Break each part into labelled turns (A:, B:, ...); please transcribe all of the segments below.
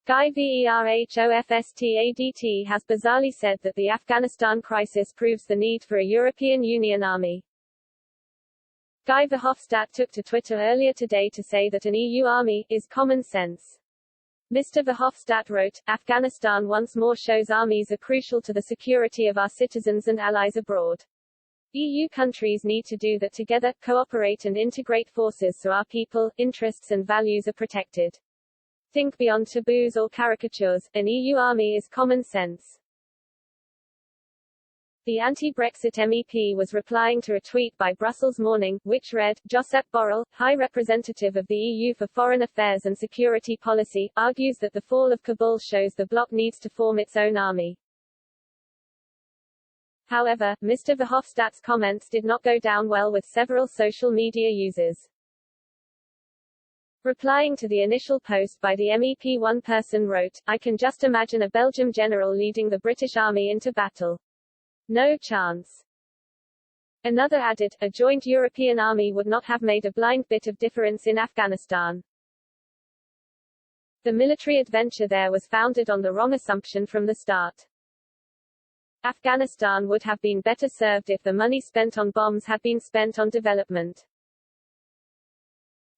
A: Guy Verhofstadt has bizarrely said that the Afghanistan crisis proves the need for a European Union army. Guy Verhofstadt took to Twitter earlier today to say that an EU army is common sense. Mr. Verhofstadt wrote, Afghanistan once more shows armies are crucial to the security of our citizens and allies abroad. EU countries need to do that together, cooperate and integrate forces so our people, interests and values are protected. Think beyond taboos or caricatures, an EU army is common sense. The anti-Brexit MEP was replying to a tweet by Brussels Morning, which read, Josep Borrell, High Representative of the EU for Foreign Affairs and Security Policy, argues that the fall of Kabul shows the bloc needs to form its own army. However, Mr. Verhofstadt's comments did not go down well with several social media users. Replying to the initial post by the MEP, one person wrote, I can just imagine a Belgian general leading the British army into battle. No chance. Another added, a joint European army would not have made a blind bit of difference in Afghanistan. The military adventure there was founded on the wrong assumption from the start. Afghanistan would have been better served if the money spent on bombs had been spent on development.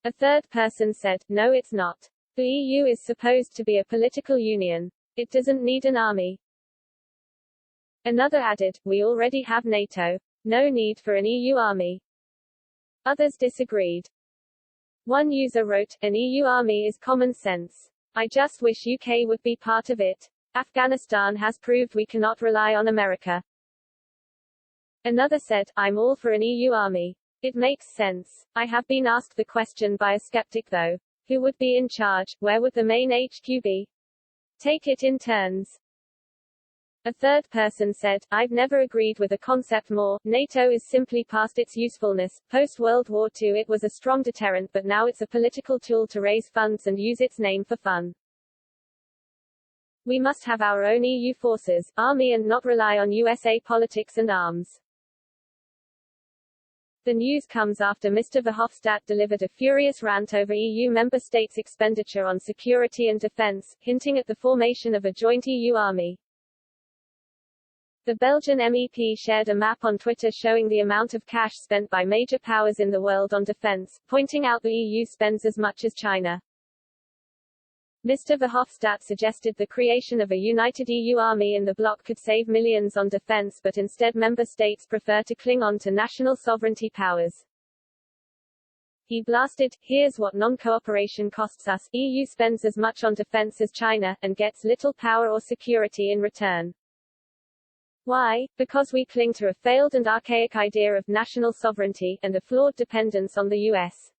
A: A third person said, no it's not. The EU is supposed to be a political union. It doesn't need an army. Another added, we already have NATO. No need for an EU army. Others disagreed. One user wrote, an EU army is common sense. I just wish UK would be part of it. Afghanistan has proved we cannot rely on America. Another said, I'm all for an EU army. It makes sense. I have been asked the question by a skeptic though. Who would be in charge? Where would the main HQ be? Take it in turns. A third person said, I've never agreed with the concept more. NATO is simply past its usefulness. Post-World War II it was a strong deterrent, but now it's a political tool to raise funds and use its name for fun. We must have our own EU forces, army and not rely on USA politics and arms. The news comes after Mr. Verhofstadt delivered a furious rant over EU member states' expenditure on security and defense, hinting at the formation of a joint EU army. The Belgian MEP shared a map on Twitter showing the amount of cash spent by major powers in the world on defense, pointing out the EU spends as much as China. Mr. Verhofstadt suggested the creation of a united EU army in the bloc could save millions on defense, but instead member states prefer to cling on to national sovereignty powers. He blasted, here's what non-cooperation costs us, EU spends as much on defense as China, and gets little power or security in return. Why? Because we cling to a failed and archaic idea of national sovereignty, and a flawed dependence on the US.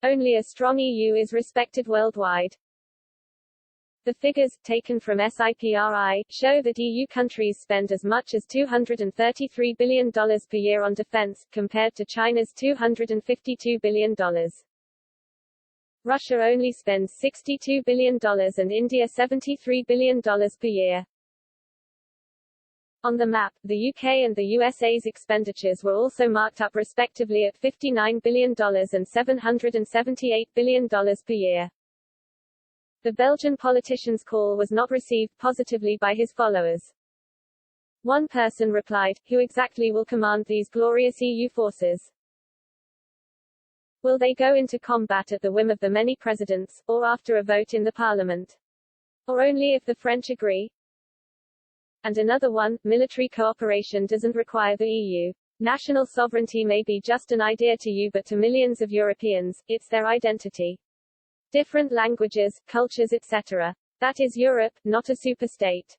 A: Only a strong EU is respected worldwide. The figures, taken from SIPRI, show that EU countries spend as much as $233 billion per year on defense, compared to China's $252 billion. Russia only spends $62 billion and India $73 billion per year. On the map, the UK and the USA's expenditures were also marked up respectively at $59 billion and $778 billion per year. The Belgian politician's call was not received positively by his followers. One person replied, who exactly will command these glorious EU forces? Will they go into combat at the whim of the many presidents, or after a vote in the parliament? Or only if the French agree? And another one, military cooperation doesn't require the EU. National sovereignty may be just an idea to you, but to millions of Europeans, it's their identity. Different languages, cultures etc. That is Europe, not a superstate.